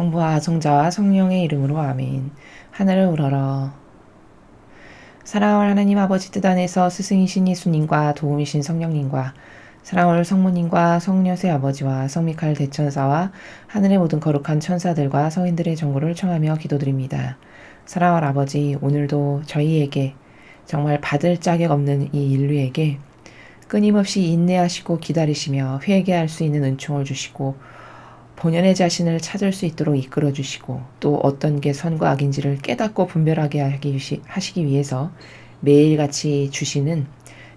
성부와 성자와 성령의 이름으로 아멘. 하늘을 우러러. 사랑할 하나님 아버지 뜻 안에서 스승이신 예수님과 도움이신 성령님과 사랑할 성모님과 성녀세 아버지와 성미칼 대천사와 하늘의 모든 거룩한 천사들과 성인들의 정보를 청하며 기도드립니다. 사랑할 아버지, 오늘도 저희에게 정말 받을 자격 없는 이 인류에게 끊임없이 인내하시고 기다리시며 회개할 수 있는 은총을 주시고 본연의 자신을 찾을 수 있도록 이끌어 주시고 또 어떤 게 선과 악인지를 깨닫고 분별하게 하시기 위해서 매일같이 주시는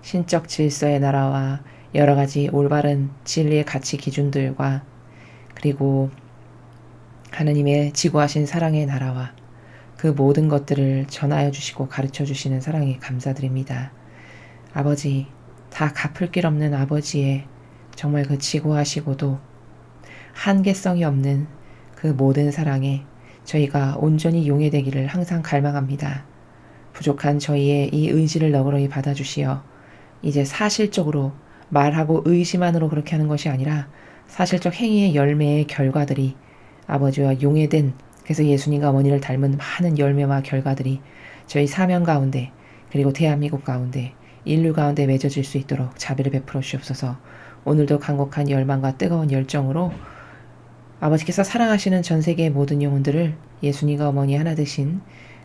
신적 질서의 나라와 여러 가지 올바른 진리의 가치 기준들과 그리고 하나님의 지구하신 사랑의 나라와 그 모든 것들을 전하여 주시고 가르쳐 주시는 사랑에 감사드립니다. 아버지, 다 갚을 길 없는 아버지의 정말 그 지구하시고도 한계성이 없는 그 모든 사랑에 저희가 온전히 용해되기를 항상 갈망합니다. 부족한 저희의 이 의지를 너그러이 받아주시어 이제 사실적으로 말하고 의지만으로 그렇게 하는 것이 아니라 사실적 행위의 열매의 결과들이 아버지와 용해된 그래서 예수님과 어머니를 닮은 많은 열매와 결과들이 저희 사명 가운데 그리고 대한민국 가운데 인류 가운데 맺어질 수 있도록 자비를 베풀어 주옵소서. 오늘도 간곡한 열망과 뜨거운 열정으로 아버지께서 사랑하시는 전 세계의 모든 영혼들을 예수님과 어머니 하나 되신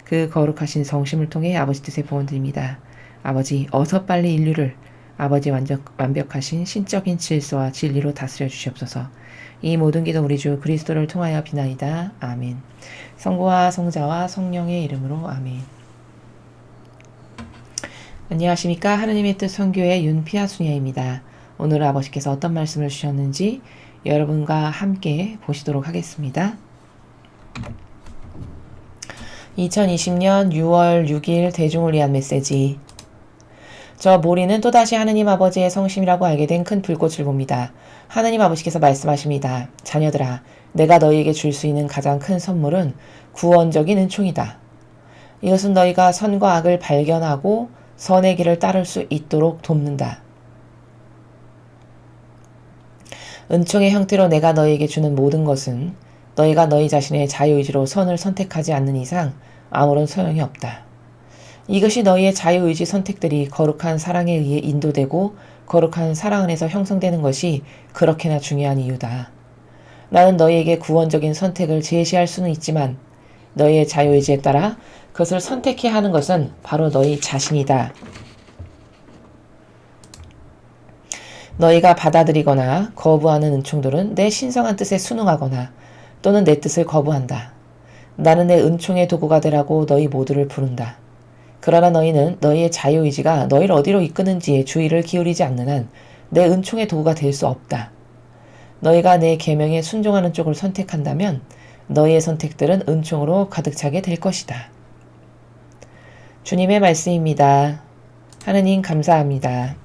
그 거룩하신 성심을 통해 아버지 뜻에 보원드립니다. 아버지, 어서 빨리 인류를 아버지의 완벽하신 신적인 질서와 진리로 다스려 주시옵소서. 이 모든 기도 우리 주 그리스도를 통하여 비나이다. 아멘. 성부와 성자와 성령의 이름으로 아멘. 안녕하십니까. 하느님의 뜻 선교의 윤피아 수녀입니다. 오늘 아버지께서 어떤 말씀을 주셨는지 여러분과 함께 보시도록 하겠습니다. 2020년 6월 6일 대중을 위한 메시지. 저 모리는 또다시 하느님 아버지의 성심이라고 알게 된 큰 불꽃을 봅니다. 하느님 아버지께서 말씀하십니다. 자녀들아, 내가 너희에게 줄 수 있는 가장 큰 선물은 구원적인 은총이다. 이것은 너희가 선과 악을 발견하고 선의 길을 따를 수 있도록 돕는다. 은총의 형태로 내가 너희에게 주는 모든 것은 너희가 너희 자신의 자유의지로 선을 선택하지 않는 이상 아무런 소용이 없다. 이것이 너희의 자유의지 선택들이 거룩한 사랑에 의해 인도되고 거룩한 사랑 안에서 형성되는 것이 그렇게나 중요한 이유다. 나는 너희에게 구원적인 선택을 제시할 수는 있지만 너희의 자유의지에 따라 그것을 선택해야 하는 것은 바로 너희 자신이다. 너희가 받아들이거나 거부하는 은총들은 내 신성한 뜻에 순응하거나 또는 내 뜻을 거부한다. 나는 내 은총의 도구가 되라고 너희 모두를 부른다. 그러나 너희는 너희의 자유의지가 너희를 어디로 이끄는지에 주의를 기울이지 않는 한 내 은총의 도구가 될 수 없다. 너희가 내 계명에 순종하는 쪽을 선택한다면 너희의 선택들은 은총으로 가득 차게 될 것이다. 주님의 말씀입니다. 하느님 감사합니다.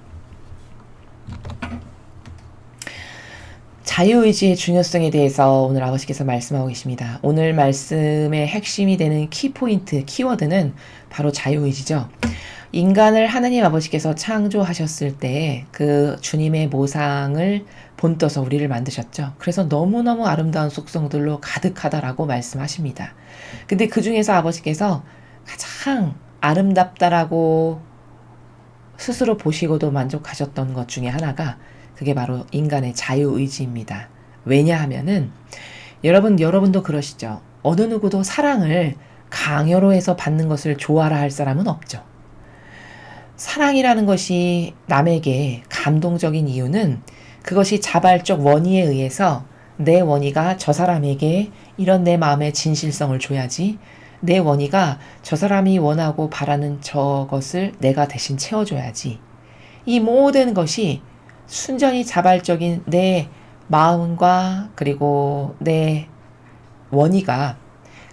자유의지의 중요성에 대해서 오늘 아버지께서 말씀하고 계십니다. 오늘 말씀의 핵심이 되는 키포인트, 키워드는 바로 자유의지죠. 인간을 하나님 아버지께서 창조하셨을 때 그 주님의 모상을 본떠서 우리를 만드셨죠. 그래서 너무너무 아름다운 속성들로 가득하다라고 말씀하십니다. 근데 그 중에서 아버지께서 가장 아름답다라고 스스로 보시고도 만족하셨던 것 중에 하나가 그게 바로 인간의 자유의지입니다. 왜냐하면은 여러분도 그러시죠. 어느 누구도 사랑을 강요로 해서 받는 것을 좋아라 할 사람은 없죠. 사랑이라는 것이 남에게 감동적인 이유는 그것이 자발적 원의에 의해서 내 원의가 저 사람에게 이런 내 마음의 진실성을 줘야지 내 원의가 저 사람이 원하고 바라는 저것을 내가 대신 채워줘야지. 이 모든 것이 순전히 자발적인 내 마음과 그리고 내 원의가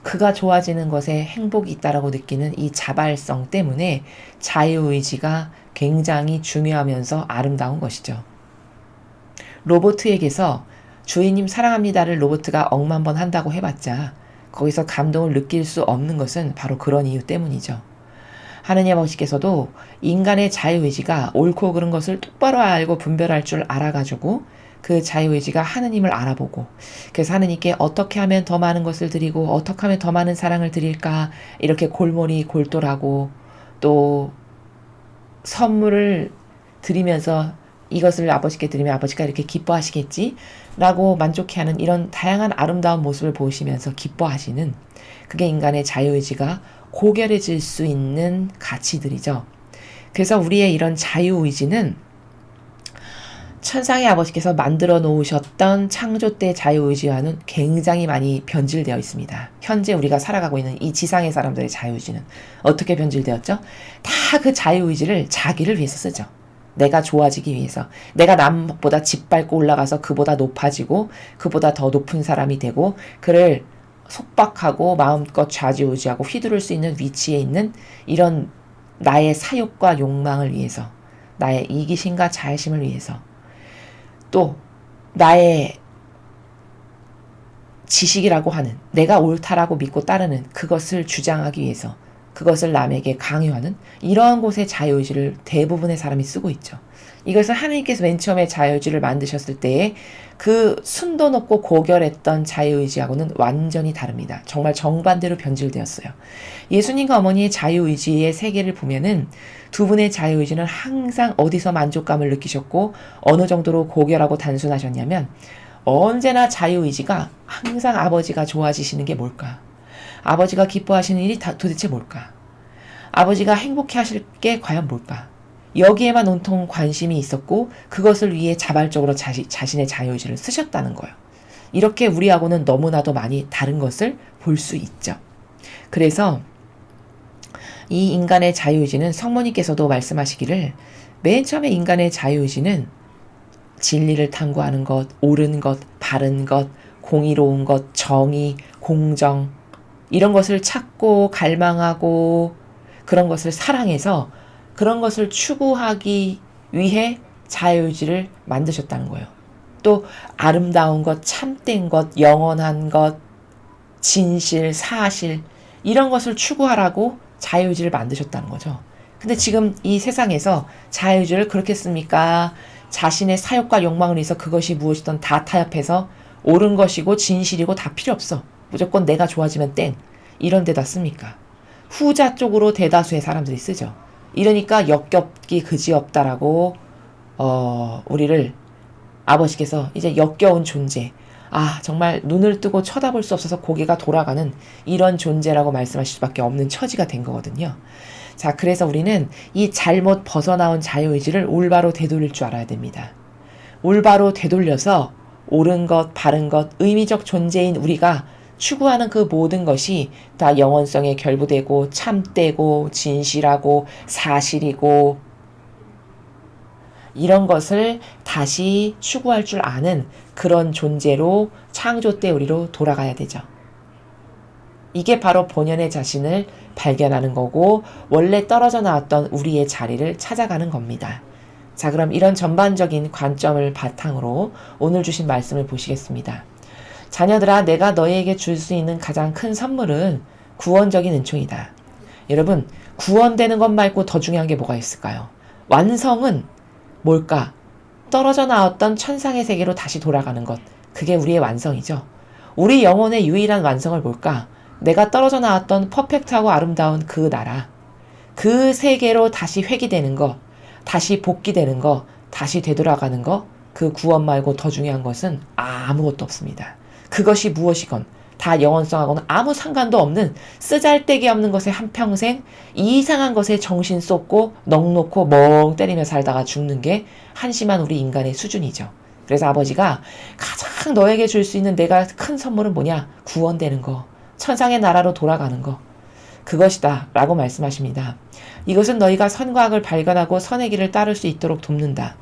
그가 좋아지는 것에 행복이 있다라고 느끼는 이 자발성 때문에 자유의지가 굉장히 중요하면서 아름다운 것이죠. 로봇에게서 주인님 사랑합니다를 로봇가 억만 번 한다고 해봤자 거기서 감동을 느낄 수 없는 것은 바로 그런 이유 때문이죠. 하느님 아버지께서도 인간의 자유의지가 옳고 그른 것을 똑바로 알고 분별할 줄 알아가지고 그 자유의지가 하느님을 알아보고, 그래서 하느님께 어떻게 하면 더 많은 것을 드리고 어떻게 하면 더 많은 사랑을 드릴까, 이렇게 골몰이 골똘하고, 또 선물을 드리면서 이것을 아버지께 드리면 아버지가 이렇게 기뻐하시겠지 라고 만족해하는 이런 다양한 아름다운 모습을 보시면서 기뻐하시는, 그게 인간의 자유의지가 고결해질 수 있는 가치들이죠. 그래서 우리의 이런 자유의지는 천상의 아버지께서 만들어 놓으셨던 창조 때 자유의지와는 굉장히 많이 변질되어 있습니다. 현재 우리가 살아가고 있는 이 지상의 사람들의 자유의지는 어떻게 변질되었죠? 다 그 자유의지를 자기를 위해서 쓰죠. 내가 좋아지기 위해서, 내가 남보다 짓밟고 올라가서 그보다 높아지고 그보다 더 높은 사람이 되고 그를 속박하고 마음껏 좌지우지하고 휘두를 수 있는 위치에 있는 이런 나의 사욕과 욕망을 위해서, 나의 이기심과 자애심을 위해서, 또 나의 지식이라고 하는, 내가 옳다라고 믿고 따르는 그것을 주장하기 위해서, 그것을 남에게 강요하는 이러한 곳에 자유의지를 대부분의 사람이 쓰고 있죠. 이것은 하나님께서 맨 처음에 자유의지를 만드셨을 때에 그 순도 높고 고결했던 자유의지하고는 완전히 다릅니다. 정말 정반대로 변질되었어요. 예수님과 어머니의 자유의지의 세계를 보면은 두 분의 자유의지는 항상 어디서 만족감을 느끼셨고 어느 정도로 고결하고 단순하셨냐면, 언제나 자유의지가 항상 아버지가 좋아지시는 게 뭘까? 아버지가 기뻐하시는 일이 도대체 뭘까? 아버지가 행복해 하실 게 과연 뭘까? 여기에만 온통 관심이 있었고 그것을 위해 자발적으로 자신의 자유의지를 쓰셨다는 거예요. 이렇게 우리하고는 너무나도 많이 다른 것을 볼 수 있죠. 그래서 이 인간의 자유의지는 성모님께서도 말씀하시기를, 맨 처음에 인간의 자유의지는 진리를 탐구하는 것, 옳은 것, 바른 것, 공의로운 것, 정의, 공정, 이런 것을 찾고 갈망하고 그런 것을 사랑해서 그런 것을 추구하기 위해 자유의지를 만드셨다는 거예요. 또 아름다운 것, 참된 것, 영원한 것, 진실, 사실, 이런 것을 추구하라고 자유의지를 만드셨다는 거죠. 근데 지금 이 세상에서 자유의지를 그렇게 씁니까? 자신의 사욕과 욕망을 위해서 그것이 무엇이든 다 타협해서 옳은 것이고 진실이고 다 필요 없어, 무조건 내가 좋아지면 땡, 이런 데다 씁니까? 후자 쪽으로 대다수의 사람들이 쓰죠. 이러니까 역겹기 그지없다라고 우리를 아버지께서 이제 역겨운 존재, 정말 눈을 뜨고 쳐다볼 수 없어서 고개가 돌아가는 이런 존재라고 말씀하실 수밖에 없는 처지가 된 거거든요. 자, 그래서 우리는 이 잘못 벗어나온 자유의지를 올바로 되돌릴 줄 알아야 됩니다. 올바로 되돌려서 옳은 것, 바른 것, 의미적 존재인 우리가 추구하는 그 모든 것이 다 영원성에 결부되고 참되고 진실하고 사실이고 이런 것을 다시 추구할 줄 아는 그런 존재로 창조 때 우리로 돌아가야 되죠. 이게 바로 본연의 자신을 발견하는 거고 원래 떨어져 나왔던 우리의 자리를 찾아가는 겁니다. 자, 그럼 이런 전반적인 관점을 바탕으로 오늘 주신 말씀을 보시겠습니다. 자녀들아, 내가 너희에게 줄 수 있는 가장 큰 선물은 구원적인 은총이다. 여러분, 구원되는 것 말고 더 중요한 게 뭐가 있을까요? 완성은 뭘까? 떨어져 나왔던 천상의 세계로 다시 돌아가는 것. 그게 우리의 완성이죠. 우리 영혼의 유일한 완성을 뭘까? 내가 떨어져 나왔던 퍼펙트하고 아름다운 그 나라, 그 세계로 다시 회귀되는 거, 다시 복귀되는 거, 다시 되돌아가는 거, 그 구원 말고 더 중요한 것은 아무것도 없습니다. 그것이 무엇이건 다 영원성하고는 아무 상관도 없는 쓰잘데기 없는 것에 한평생 이상한 것에 정신 쏟고 넋놓고 멍 때리며 살다가 죽는 게 한심한 우리 인간의 수준이죠. 그래서 아버지가 가장 너에게 줄 수 있는 내가 큰 선물은 뭐냐? 구원되는 거, 천상의 나라로 돌아가는 거, 그것이다 라고 말씀하십니다. 이것은 너희가 선과 악을 발견하고 선의 길을 따를 수 있도록 돕는다.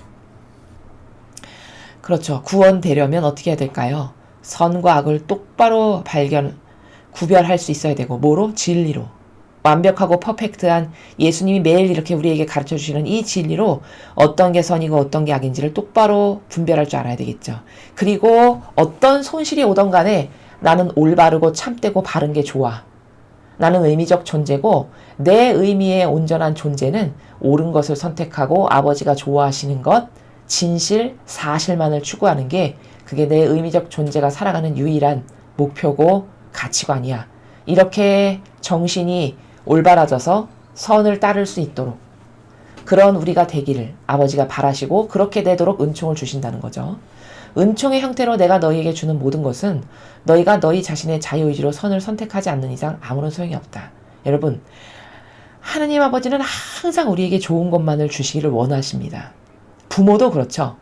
그렇죠. 구원되려면 어떻게 해야 될까요? 선과 악을 똑바로 구별할 수 있어야 되고, 뭐로? 진리로. 완벽하고 퍼펙트한 예수님이 매일 이렇게 우리에게 가르쳐 주시는 이 진리로 어떤 게 선이고 어떤 게 악인지를 똑바로 분별할 줄 알아야 되겠죠. 그리고 어떤 손실이 오던 간에 나는 올바르고 참되고 바른 게 좋아. 나는 의미적 존재고 내 의미의 온전한 존재는 옳은 것을 선택하고 아버지가 좋아하시는 것, 진실, 사실만을 추구하는 게 그게 내 의미적 존재가 살아가는 유일한 목표고 가치관이야. 이렇게 정신이 올바라져서 선을 따를 수 있도록 그런 우리가 되기를 아버지가 바라시고 그렇게 되도록 은총을 주신다는 거죠. 은총의 형태로 내가 너희에게 주는 모든 것은 너희가 너희 자신의 자유의지로 선을 선택하지 않는 이상 아무런 소용이 없다. 여러분, 하느님 아버지는 항상 우리에게 좋은 것만을 주시기를 원하십니다. 부모도 그렇죠.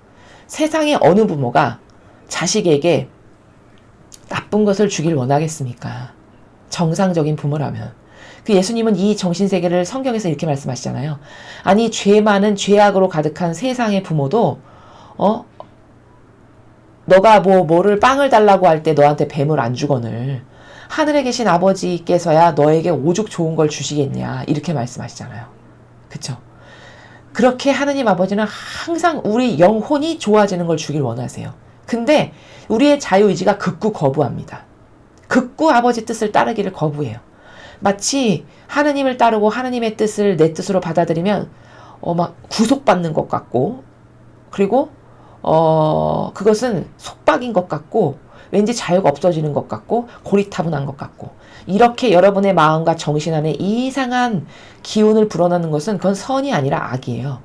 세상의 어느 부모가 자식에게 나쁜 것을 주길 원하겠습니까? 정상적인 부모라면. 그 예수님은 이 정신세계를 성경에서 이렇게 말씀하시잖아요. 아니, 죄 많은 죄악으로 가득한 세상의 부모도 너가 뭐를 빵을 달라고 할 때 너한테 뱀을 안 주거늘 하늘에 계신 아버지께서야 너에게 오죽 좋은 걸 주시겠냐 이렇게 말씀하시잖아요. 그쵸? 그렇게 하느님 아버지는 항상 우리 영혼이 좋아지는 걸 주길 원하세요. 근데 우리의 자유의지가 극구 거부합니다. 극구 아버지 뜻을 따르기를 거부해요. 마치 하느님을 따르고 하느님의 뜻을 내 뜻으로 받아들이면 막 구속받는 것 같고 그리고 그것은 속박인 것 같고 왠지 자유가 없어지는 것 같고 고리타분한 것 같고 이렇게 여러분의 마음과 정신 안에 이상한 기운을 불어넣는 것은 그건 선이 아니라 악이에요.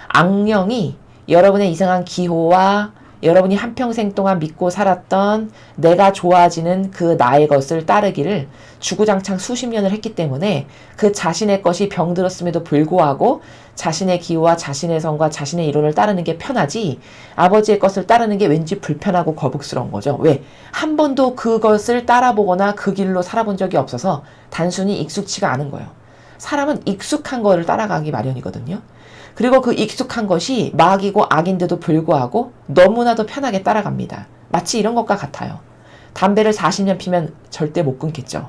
악령이 여러분의 이상한 기호와 여러분이 한평생 동안 믿고 살았던 내가 좋아지는 그 나의 것을 따르기를 주구장창 수십 년을 했기 때문에 그 자신의 것이 병들었음에도 불구하고 자신의 기호와 자신의 성과 자신의 이론을 따르는 게 편하지 아버지의 것을 따르는 게 왠지 불편하고 거북스러운 거죠. 왜? 한 번도 그것을 따라보거나 그 길로 살아본 적이 없어서 단순히 익숙치가 않은 거예요. 사람은 익숙한 거를 따라가기 마련이거든요. 그리고 그 익숙한 것이 마귀고 악인데도 불구하고 너무나도 편하게 따라갑니다. 마치 이런 것과 같아요. 담배를 40년 피면 절대 못 끊겠죠.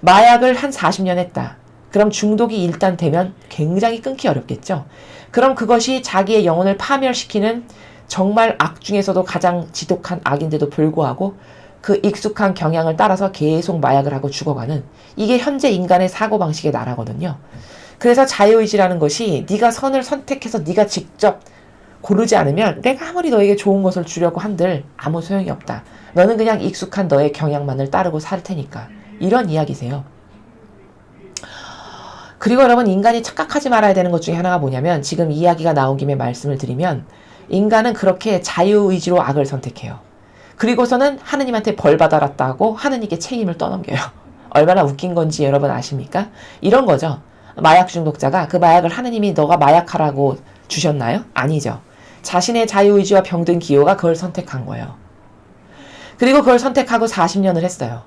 마약을 한 40년 했다. 그럼 중독이 일단 되면 굉장히 끊기 어렵겠죠. 그럼 그것이 자기의 영혼을 파멸시키는 정말 악 중에서도 가장 지독한 악인데도 불구하고 그 익숙한 경향을 따라서 계속 마약을 하고 죽어가는 이게 현재 인간의 사고방식의 나라거든요. 그래서 자유의지라는 것이 네가 선을 선택해서 네가 직접 고르지 않으면 내가 아무리 너에게 좋은 것을 주려고 한들 아무 소용이 없다. 너는 그냥 익숙한 너의 경향만을 따르고 살 테니까. 이런 이야기세요. 그리고 여러분 인간이 착각하지 말아야 되는 것 중에 하나가 뭐냐면 지금 이야기가 나온 김에 말씀을 드리면 인간은 그렇게 자유의지로 악을 선택해요. 그리고서는 하느님한테 벌 받아랐다고 하느님께 책임을 떠넘겨요. 얼마나 웃긴 건지 여러분 아십니까? 이런 거죠. 마약 중독자가 그 마약을 하느님이 너가 마약하라고 주셨나요? 아니죠. 자신의 자유의지와 병든 기호가 그걸 선택한 거예요. 그리고 그걸 선택하고 40년을 했어요.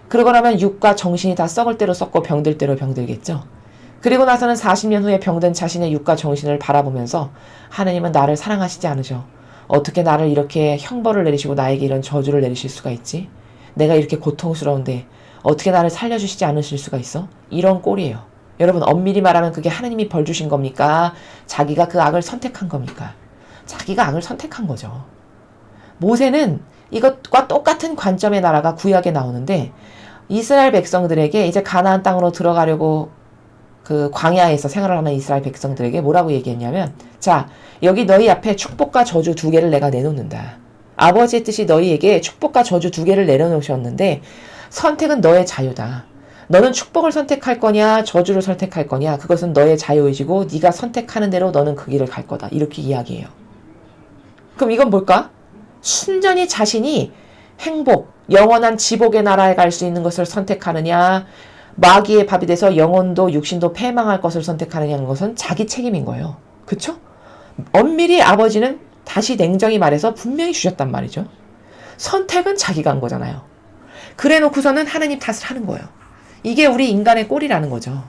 그러고 나면 육과 정신이 다 썩을 대로 썩고 병들 대로 병들겠죠. 그리고 나서는 40년 후에 병든 자신의 육과 정신을 바라보면서 하느님은 나를 사랑하시지 않으셔. 어떻게 나를 이렇게 형벌을 내리시고 나에게 이런 저주를 내리실 수가 있지? 내가 이렇게 고통스러운데 어떻게 나를 살려주시지 않으실 수가 있어? 이런 꼴이에요. 여러분 엄밀히 말하면 그게 하느님이 벌 주신 겁니까? 자기가 그 악을 선택한 겁니까? 자기가 악을 선택한 거죠. 모세는 이것과 똑같은 관점의 나라가 구약에 나오는데 이스라엘 백성들에게 이제 가나안 땅으로 들어가려고 그 광야에서 생활을 하는 이스라엘 백성들에게 뭐라고 얘기했냐면 자 여기 너희 앞에 축복과 저주 두 개를 내가 내놓는다. 아버지의 뜻이 너희에게 축복과 저주 두 개를 내려놓으셨는데 선택은 너의 자유다. 너는 축복을 선택할 거냐 저주를 선택할 거냐 그것은 너의 자유의지고 네가 선택하는 대로 너는 그 길을 갈 거다. 이렇게 이야기해요. 그럼 이건 뭘까? 순전히 자신이 행복, 영원한 지복의 나라에 갈 수 있는 것을 선택하느냐 마귀의 밥이 돼서 영혼도 육신도 패망할 것을 선택하느냐는 것은 자기 책임인 거예요. 그쵸? 엄밀히 아버지는 다시 냉정히 말해서 분명히 주셨단 말이죠. 선택은 자기가 한 거잖아요. 그래 놓고서는 하느님 탓을 하는 거예요. 이게 우리 인간의 꼴이라는 거죠.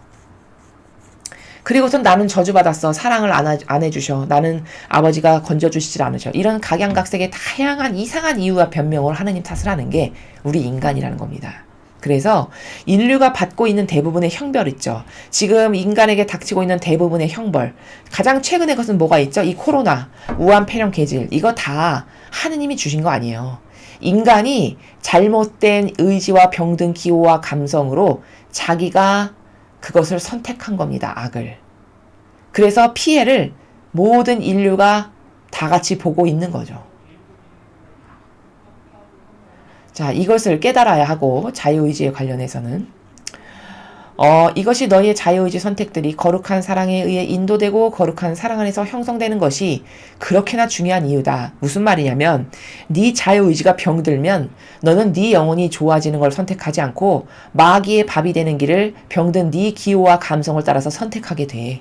그리고선 나는 저주받았어. 사랑을 안 해주셔. 나는 아버지가 건져주시질 않으셔. 이런 각양각색의 다양한 이상한 이유와 변명을 하느님 탓을 하는 게 우리 인간이라는 겁니다. 그래서 인류가 받고 있는 대부분의 형벌 있죠. 지금 인간에게 닥치고 있는 대부분의 형벌. 가장 최근의 것은 뭐가 있죠? 이 코로나, 우한 폐렴 계질. 이거 다 하느님이 주신 거 아니에요. 인간이 잘못된 의지와 병든 기호와 감성으로 자기가 그것을 선택한 겁니다. 악을. 그래서 피해를 모든 인류가 다 같이 보고 있는 거죠. 자, 이것을 깨달아야 하고, 자유의지에 관련해서는 이것이 너희의 자유의지 선택들이 거룩한 사랑에 의해 인도되고 거룩한 사랑 안에서 형성되는 것이 그렇게나 중요한 이유다. 무슨 말이냐면 네 자유의지가 병들면 너는 네 영혼이 좋아지는 걸 선택하지 않고 마귀의 밥이 되는 길을 병든 네 기호와 감성을 따라서 선택하게 돼.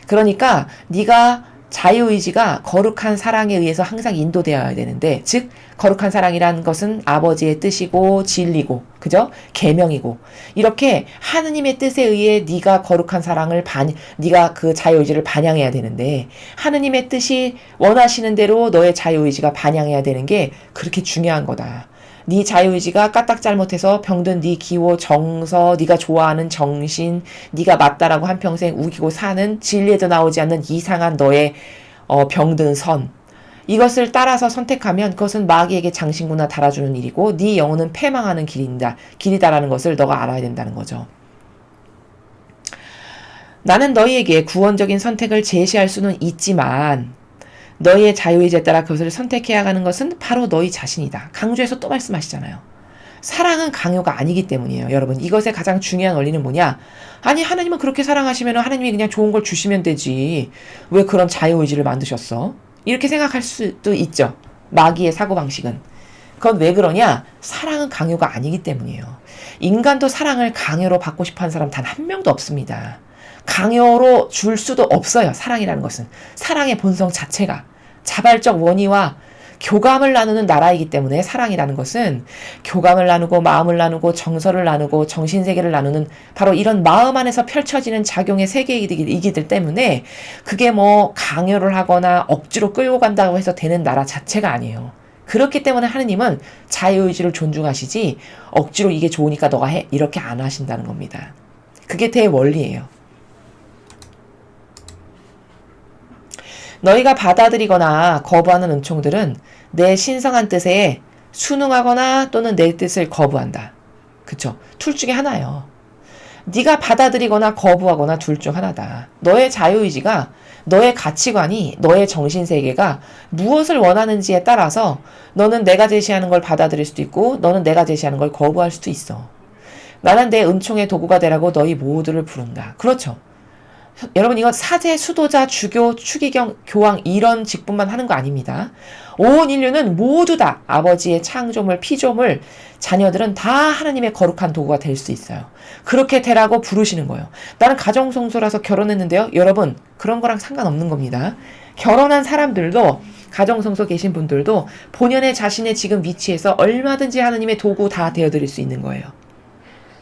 그러니까 네가 자유의지가 거룩한 사랑에 의해서 항상 인도되어야 되는데, 즉 거룩한 사랑이라는 것은 아버지의 뜻이고 진리고, 그죠? 계명이고, 이렇게 하느님의 뜻에 의해 네가 거룩한 사랑을 네가 그 자유의지를 반영해야 되는데, 하느님의 뜻이 원하시는 대로 너의 자유의지가 반영해야 되는 게 그렇게 중요한 거다. 네 자유의지가 까딱 잘못해서 병든 네 기호, 정서, 네가 좋아하는 정신, 네가 맞다라고 한평생 우기고 사는 진리에도 나오지 않는 이상한 너의 병든 선, 이것을 따라서 선택하면 그것은 마귀에게 장신구나 달아주는 일이고 네 영혼은 패망하는 길이다라는 것을 너가 알아야 된다는 거죠. 나는 너희에게 구원적인 선택을 제시할 수는 있지만 너희의 자유의지에 따라 그것을 선택해야 하는 것은 바로 너희 자신이다. 강조해서 또 말씀하시잖아요. 사랑은 강요가 아니기 때문이에요. 여러분, 이것의 가장 중요한 원리는 뭐냐? 아니, 하나님은 그렇게 사랑하시면 하나님이 그냥 좋은 걸 주시면 되지. 왜 그런 자유의지를 만드셨어? 이렇게 생각할 수도 있죠. 마귀의 사고방식은. 그건 왜 그러냐? 사랑은 강요가 아니기 때문이에요. 인간도 사랑을 강요로 받고 싶어하는 사람 단 한 명도 없습니다. 강요로 줄 수도 없어요. 사랑이라는 것은. 사랑의 본성 자체가. 자발적 원의와 교감을 나누는 나라이기 때문에 사랑이라는 것은 교감을 나누고 마음을 나누고 정서를 나누고 정신세계를 나누는 바로 이런 마음 안에서 펼쳐지는 작용의 세계이기 때문에 그게 뭐 강요를 하거나 억지로 끌고 간다고 해서 되는 나라 자체가 아니에요. 그렇기 때문에 하느님은 자유의지를 존중하시지 억지로 이게 좋으니까 너가 해 이렇게 안 하신다는 겁니다. 그게 대원리예요. 너희가 받아들이거나 거부하는 은총들은 내 신성한 뜻에 순응하거나 또는 내 뜻을 거부한다. 그쵸? 둘 중에 하나예요. 네가 받아들이거나 거부하거나 둘 중 하나다. 너의 자유의지가, 너의 가치관이, 너의 정신세계가 무엇을 원하는지에 따라서 너는 내가 제시하는 걸 받아들일 수도 있고 너는 내가 제시하는 걸 거부할 수도 있어. 나는 내 은총의 도구가 되라고 너희 모두를 부른다. 그렇죠. 여러분, 이건 사제, 수도자, 주교, 추기경, 교황 이런 직분만 하는 거 아닙니다. 온 인류는 모두 다 아버지의 창조물, 피조물, 자녀들은 다 하나님의 거룩한 도구가 될 수 있어요. 그렇게 되라고 부르시는 거예요. 나는 가정성소라서 결혼했는데요. 여러분, 그런 거랑 상관없는 겁니다. 결혼한 사람들도, 가정성소 계신 분들도 본연의 자신의 지금 위치에서 얼마든지 하나님의 도구 다 되어드릴 수 있는 거예요.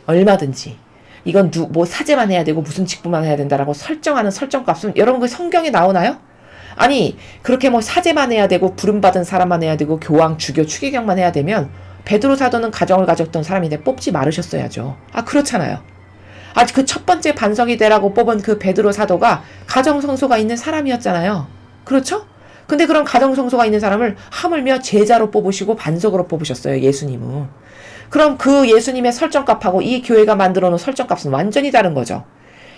얼마든지. 이건 뭐 사제만 해야 되고 무슨 직분만 해야 된다라고 설정하는 설정값은 여러분 그 성경에 나오나요? 아니, 그렇게 뭐 사제만 해야 되고 부름받은 사람만 해야 되고 교황, 주교, 추기경만 해야 되면 베드로 사도는 가정을 가졌던 사람인데 뽑지 말으셨어야죠. 아, 그렇잖아요. 아직 그 첫 번째 반석이 되라고 뽑은 그 베드로 사도가 가정성소가 있는 사람이었잖아요. 그렇죠? 근데 그런 가정성소가 있는 사람을 하물며 제자로 뽑으시고 반석으로 뽑으셨어요. 예수님은. 그럼 그 예수님의 설정값하고 이 교회가 만들어 놓은 설정값은 완전히 다른 거죠.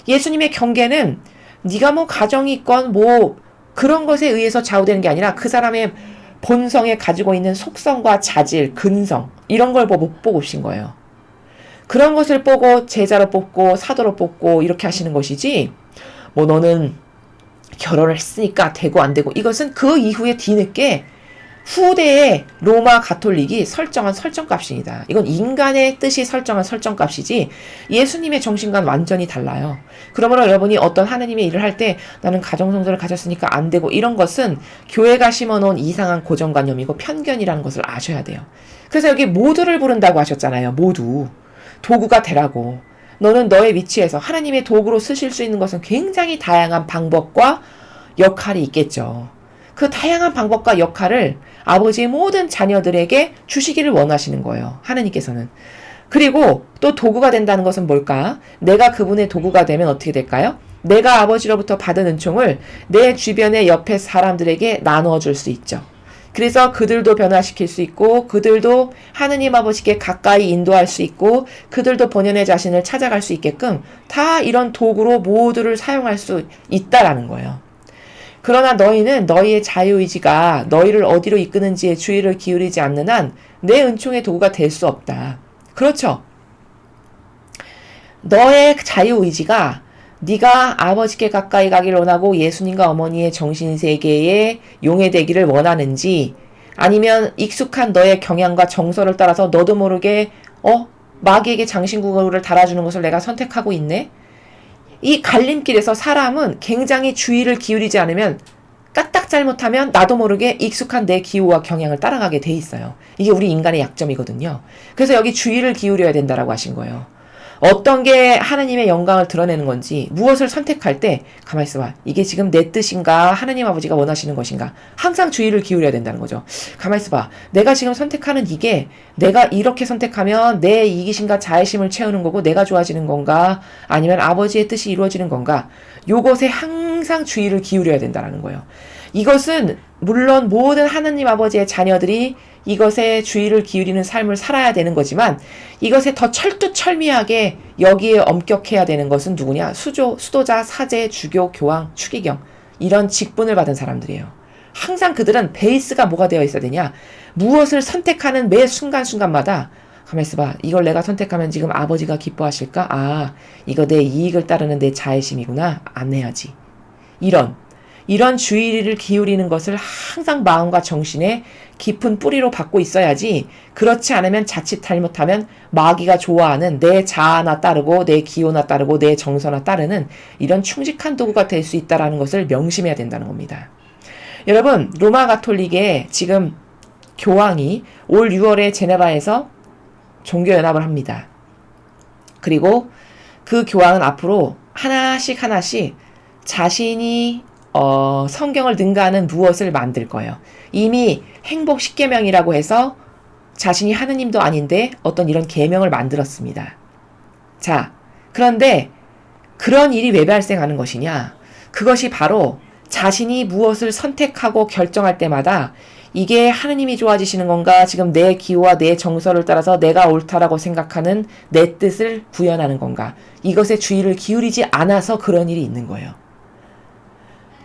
예수님의 경계는 네가 뭐 가정이 있건 뭐 그런 것에 의해서 좌우되는 게 아니라 그 사람의 본성에 가지고 있는 속성과 자질, 근성 이런 걸 보고 뽑으신 거예요. 그런 것을 보고 제자로 뽑고 사도로 뽑고 이렇게 하시는 것이지, 뭐 너는 결혼을 했으니까 되고 안 되고, 이것은 그 이후에 뒤늦게 후대의 로마 가톨릭이 설정한 설정값입니다. 이건 인간의 뜻이 설정한 설정값이지 예수님의 정신과는 완전히 달라요. 그러므로 여러분이 어떤 하나님의 일을 할 때 나는 가정성소를 가졌으니까 안 되고, 이런 것은 교회가 심어놓은 이상한 고정관념이고 편견이라는 것을 아셔야 돼요. 그래서 여기 모두를 부른다고 하셨잖아요. 모두. 도구가 되라고. 너는 너의 위치에서 하나님의 도구로 쓰실 수 있는 것은 굉장히 다양한 방법과 역할이 있겠죠. 그 다양한 방법과 역할을 아버지의 모든 자녀들에게 주시기를 원하시는 거예요. 하나님께서는. 그리고 또 도구가 된다는 것은 뭘까? 내가 그분의 도구가 되면 어떻게 될까요? 내가 아버지로부터 받은 은총을 내 주변의 옆에 사람들에게 나누어 줄 수 있죠. 그래서 그들도 변화시킬 수 있고 그들도 하느님 아버지께 가까이 인도할 수 있고 그들도 본연의 자신을 찾아갈 수 있게끔 다 이런 도구로 모두를 사용할 수 있다라는 거예요. 그러나 너희는 너희의 자유의지가 너희를 어디로 이끄는지에 주의를 기울이지 않는 한 내 은총의 도구가 될 수 없다. 그렇죠. 너의 자유의지가 네가 아버지께 가까이 가기를 원하고 예수님과 어머니의 정신세계에 용해되기를 원하는지, 아니면 익숙한 너의 경향과 정서를 따라서 너도 모르게 마귀에게 장신구를 달아주는 것을 내가 선택하고 있네. 이 갈림길에서 사람은 굉장히 주의를 기울이지 않으면, 까딱 잘못하면 나도 모르게 익숙한 내 기호와 경향을 따라가게 돼 있어요. 이게 우리 인간의 약점이거든요. 그래서 여기 주의를 기울여야 된다라고 하신 거예요. 어떤 게 하나님의 영광을 드러내는 건지, 무엇을 선택할 때 가만히 있어봐. 이게 지금 내 뜻인가 하나님 아버지가 원하시는 것인가, 항상 주의를 기울여야 된다는 거죠. 가만히 있어봐. 내가 지금 선택하는 이게 내가 이렇게 선택하면 내 이기심과 자애심을 채우는 거고 내가 좋아지는 건가, 아니면 아버지의 뜻이 이루어지는 건가, 요것에 항상 주의를 기울여야 된다는 거예요. 이것은 물론 모든 하나님 아버지의 자녀들이 이것에 주의를 기울이는 삶을 살아야 되는 거지만, 이것에 더 철두철미하게 여기에 엄격해야 되는 것은 누구냐? 수도자, 사제, 주교, 교황, 추기경, 이런 직분을 받은 사람들이에요. 항상 그들은 베이스가 뭐가 되어 있어야 되냐? 무엇을 선택하는 매 순간순간마다 가만히 있어봐. 이걸 내가 선택하면 지금 아버지가 기뻐하실까? 이거 내 이익을 따르는 내 자애심이구나. 안 해야지. 이런 주의를 기울이는 것을 항상 마음과 정신에 깊은 뿌리로 받고 있어야지, 그렇지 않으면 자칫 잘못하면 마귀가 좋아하는 내 자아나 따르고 내 기호나 따르고 내 정서나 따르는 이런 충직한 도구가 될 수 있다는 것을 명심해야 된다는 겁니다. 여러분, 로마 가톨릭의 지금 교황이 올 6월에 제네바에서 종교연합을 합니다. 그리고 그 교황은 앞으로 하나씩 자신이 성경을 능가하는 무엇을 만들 거예요. 이미 행복 10계명이라고 해서 자신이 하느님도 아닌데 어떤 이런 계명을 만들었습니다. 자, 그런데 그런 일이 왜 발생하는 것이냐? 그것이 바로 자신이 무엇을 선택하고 결정할 때마다 이게 하느님이 좋아지시는 건가, 지금 내 기호와 내 정서를 따라서 내가 옳다라고 생각하는 내 뜻을 구현하는 건가, 이것에 주의를 기울이지 않아서 그런 일이 있는 거예요.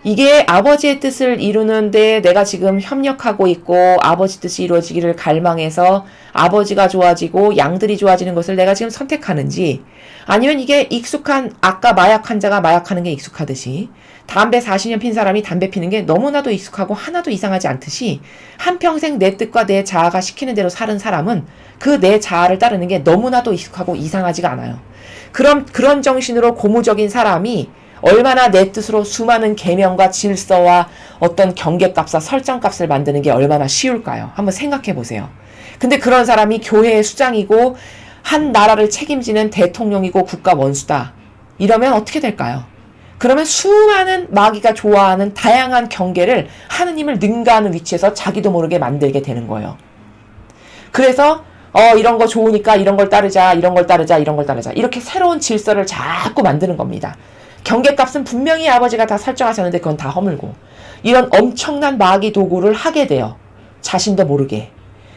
이게 아버지의 뜻을 이루는데 내가 지금 협력하고 있고 아버지 뜻이 이루어지기를 갈망해서 아버지가 좋아지고 양들이 좋아지는 것을 내가 지금 선택하는지, 아니면 이게 익숙한, 아까 마약 환자가 마약하는 게 익숙하듯이 담배 40년 핀 사람이 담배 피는 게 너무나도 익숙하고 하나도 이상하지 않듯이 한평생 내 뜻과 내 자아가 시키는 대로 사는 사람은 그 내 자아를 따르는 게 너무나도 익숙하고 이상하지가 않아요. 그런 정신으로 고무적인 사람이 얼마나 내 뜻으로 수많은 계명과 질서와 어떤 경계값과 설정값을 만드는 게 얼마나 쉬울까요? 한번 생각해 보세요. 근데 그런 사람이 교회의 수장이고 한 나라를 책임지는 대통령이고 국가 원수다. 이러면 어떻게 될까요? 그러면 수많은 마귀가 좋아하는 다양한 경계를 하느님을 능가하는 위치에서 자기도 모르게 만들게 되는 거예요. 그래서 이런 거 좋으니까 이런 걸 따르자, 이런 걸 따르자, 이런 걸 따르자, 이렇게 새로운 질서를 자꾸 만드는 겁니다. 경계값은 분명히 아버지가 다 설정하셨는데 그건 다 허물고, 이런 엄청난 마귀 도구를 하게 돼요. 자신도 모르게.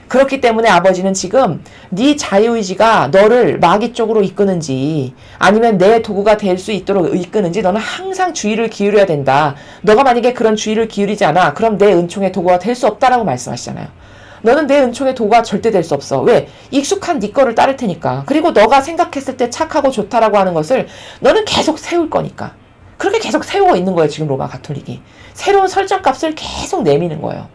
그렇기 때문에 아버지는 지금 네 자유의지가 너를 마귀 쪽으로 이끄는지 아니면 내 도구가 될 수 있도록 이끄는지 너는 항상 주의를 기울여야 된다. 너가 만약에 그런 주의를 기울이지 않아, 그럼 내 은총의 도구가 될 수 없다라고 말씀하시잖아요. 너는 내 은총의 도구가 절대 될 수 없어. 왜? 익숙한 네 거를 따를 테니까. 그리고 너가 생각했을 때 착하고 좋다라고 하는 것을 너는 계속 세울 거니까. 그렇게 계속 세우고 있는 거예요, 지금 로마 가톨릭이. 새로운 설정값을 계속 내미는 거예요.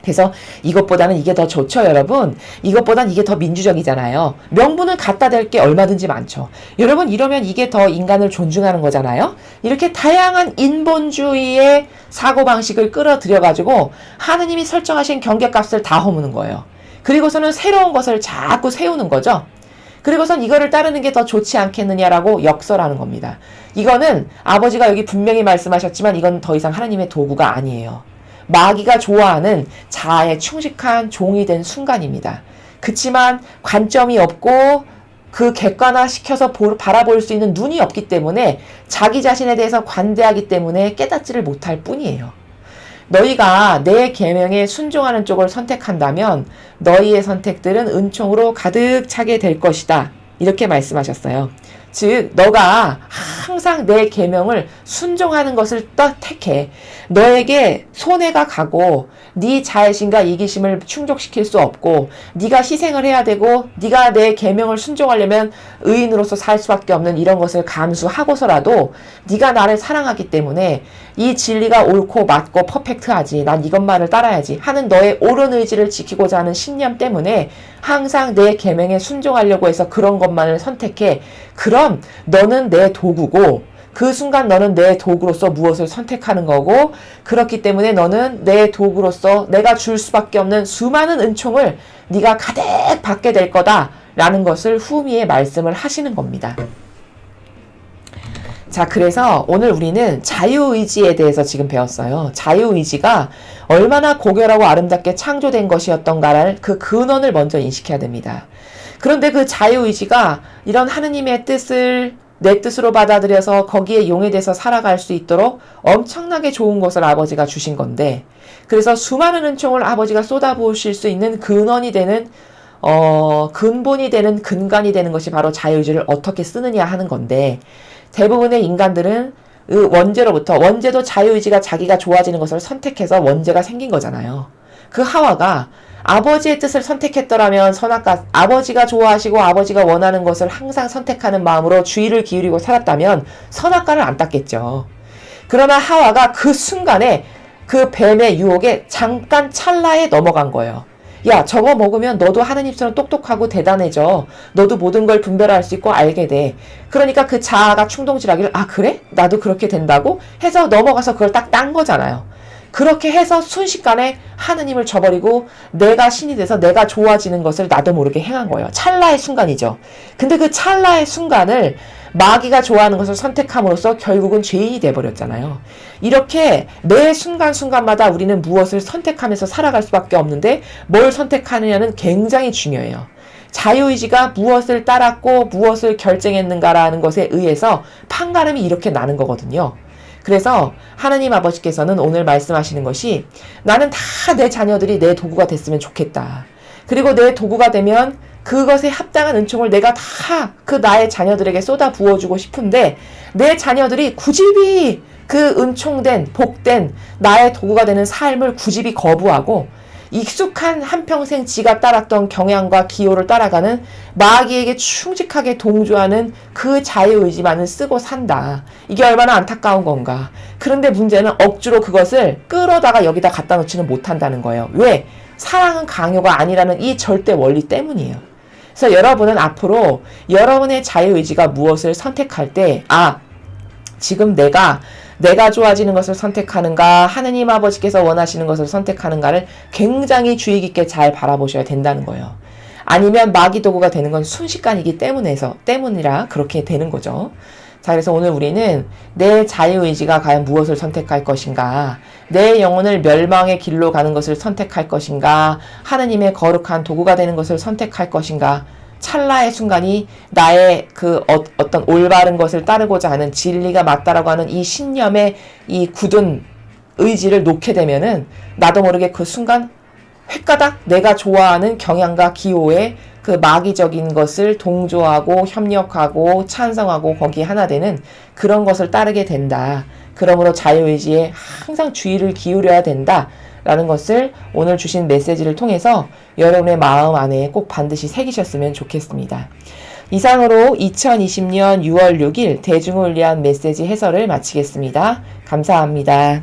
그래서 이것보다는 이게 더 좋죠, 여러분. 이것보단 이게 더 민주적이잖아요. 명분은 갖다 댈 게 얼마든지 많죠. 여러분, 이러면 이게 더 인간을 존중하는 거잖아요. 이렇게 다양한 인본주의의 사고방식을 끌어들여가지고 하느님이 설정하신 경계값을 다 허무는 거예요. 그리고서는 새로운 것을 자꾸 세우는 거죠. 그리고선 이거를 따르는 게 더 좋지 않겠느냐라고 역설하는 겁니다. 이거는 아버지가 여기 분명히 말씀하셨지만 이건 더 이상 하나님의 도구가 아니에요. 마귀가 좋아하는 자아에 충직한 종이 된 순간입니다. 그치만 관점이 없고 그 객관화시켜서 바라볼 수 있는 눈이 없기 때문에 자기 자신에 대해서 관대하기 때문에 깨닫지를 못할 뿐이에요. 너희가 내 계명에 순종하는 쪽을 선택한다면 너희의 선택들은 은총으로 가득 차게 될 것이다. 이렇게 말씀하셨어요. 즉 너가 항상 내 계명을 순종하는 것을 택해. 너에게 손해가 가고 네 자애심과 이기심을 충족시킬 수 없고 네가 희생을 해야 되고 네가 내 계명을 순종하려면 의인으로서 살 수밖에 없는 이런 것을 감수하고서라도 네가 나를 사랑하기 때문에 이 진리가 옳고 맞고 퍼펙트하지, 난 이것만을 따라야지 하는 너의 옳은 의지를 지키고자 하는 신념 때문에 항상 내 계명에 순종하려고 해서 그런 것만을 선택해. 그럼 너는 내 도구고 그 순간 너는 내 도구로서 무엇을 선택하는 거고, 그렇기 때문에 너는 내 도구로서 내가 줄 수밖에 없는 수많은 은총을 네가 가득 받게 될 거다라는 것을 후미에 말씀을 하시는 겁니다. 자, 그래서 오늘 우리는 자유의지에 대해서 지금 배웠어요. 자유의지가 얼마나 고결하고 아름답게 창조된 것이었던가를 그 근원을 먼저 인식해야 됩니다. 그런데 그 자유의지가 이런 하느님의 뜻을 내 뜻으로 받아들여서 거기에 용해돼서 살아갈 수 있도록 엄청나게 좋은 것을 아버지가 주신 건데, 그래서 수많은 은총을 아버지가 쏟아부으실 수 있는 근원이 되는 근본이 되는 근간이 되는 것이 바로 자유의지를 어떻게 쓰느냐 하는 건데, 대부분의 인간들은 그 원죄도 자유의지가 자기가 좋아지는 것을 선택해서 원죄가 생긴 거잖아요. 그 하와가 아버지의 뜻을 선택했더라면 선악과, 아버지가 좋아하시고 아버지가 원하는 것을 항상 선택하는 마음으로 주의를 기울이고 살았다면 선악과를 안 땄겠죠. 그러나 하와가 그 순간에 그 뱀의 유혹에 잠깐 찰나에 넘어간 거예요. 야, 저거 먹으면 너도 하느님처럼 똑똑하고 대단해져. 너도 모든 걸 분별할 수 있고 알게 돼. 그러니까 그 자아가 충동질하기를, 아 그래? 나도 그렇게 된다고? 해서 넘어가서 그걸 딱 딴 거잖아요. 그렇게 해서 순식간에 하느님을 저버리고 내가 신이 돼서 내가 좋아지는 것을 나도 모르게 행한 거예요. 찰나의 순간이죠. 근데 그 찰나의 순간을 마귀가 좋아하는 것을 선택함으로써 결국은 죄인이 돼버렸잖아요. 이렇게 매 순간순간마다 우리는 무엇을 선택하면서 살아갈 수밖에 없는데 뭘 선택하느냐는 굉장히 중요해요. 자유의지가 무엇을 따랐고 무엇을 결정했는가라는 것에 의해서 판가름이 이렇게 나는 거거든요. 그래서 하나님 아버지께서는 오늘 말씀하시는 것이, 나는 다 내 자녀들이 내 도구가 됐으면 좋겠다. 그리고 내 도구가 되면 그것에 합당한 은총을 내가 다 그 나의 자녀들에게 쏟아 부어주고 싶은데, 내 자녀들이 구집이 그 은총된 복된 나의 도구가 되는 삶을 구집이 거부하고 익숙한 한평생 지가 따랐던 경향과 기호를 따라가는 마귀에게 충직하게 동조하는 그 자유의지만을 쓰고 산다. 이게 얼마나 안타까운 건가. 그런데 문제는 억지로 그것을 끌어다가 여기다 갖다 놓지는 못한다는 거예요. 왜? 사랑은 강요가 아니라는 이 절대 원리 때문이에요. 그래서 여러분은 앞으로 여러분의 자유의지가 무엇을 선택할 때, 지금 내가 좋아지는 것을 선택하는가, 하느님 아버지께서 원하시는 것을 선택하는가를 굉장히 주의 깊게 잘 바라보셔야 된다는 거예요. 아니면 마귀 도구가 되는 건 순식간이기 때문이라 그렇게 되는 거죠. 자, 그래서 오늘 우리는 내 자유의지가 과연 무엇을 선택할 것인가, 내 영혼을 멸망의 길로 가는 것을 선택할 것인가, 하느님의 거룩한 도구가 되는 것을 선택할 것인가, 찰나의 순간이 나의 그 어떤 올바른 것을 따르고자 하는, 진리가 맞다라고 하는 이 신념의 이 굳은 의지를 놓게 되면은 나도 모르게 그 순간 획가닥 내가 좋아하는 경향과 기호에 그 마귀적인 것을 동조하고 협력하고 찬성하고 거기에 하나 되는 그런 것을 따르게 된다. 그러므로 자유의지에 항상 주의를 기울여야 된다. 라는 것을 오늘 주신 메시지를 통해서 여러분의 마음 안에 꼭 반드시 새기셨으면 좋겠습니다. 이상으로 2020년 6월 6일 대중을 위한 메시지 해설을 마치겠습니다. 감사합니다.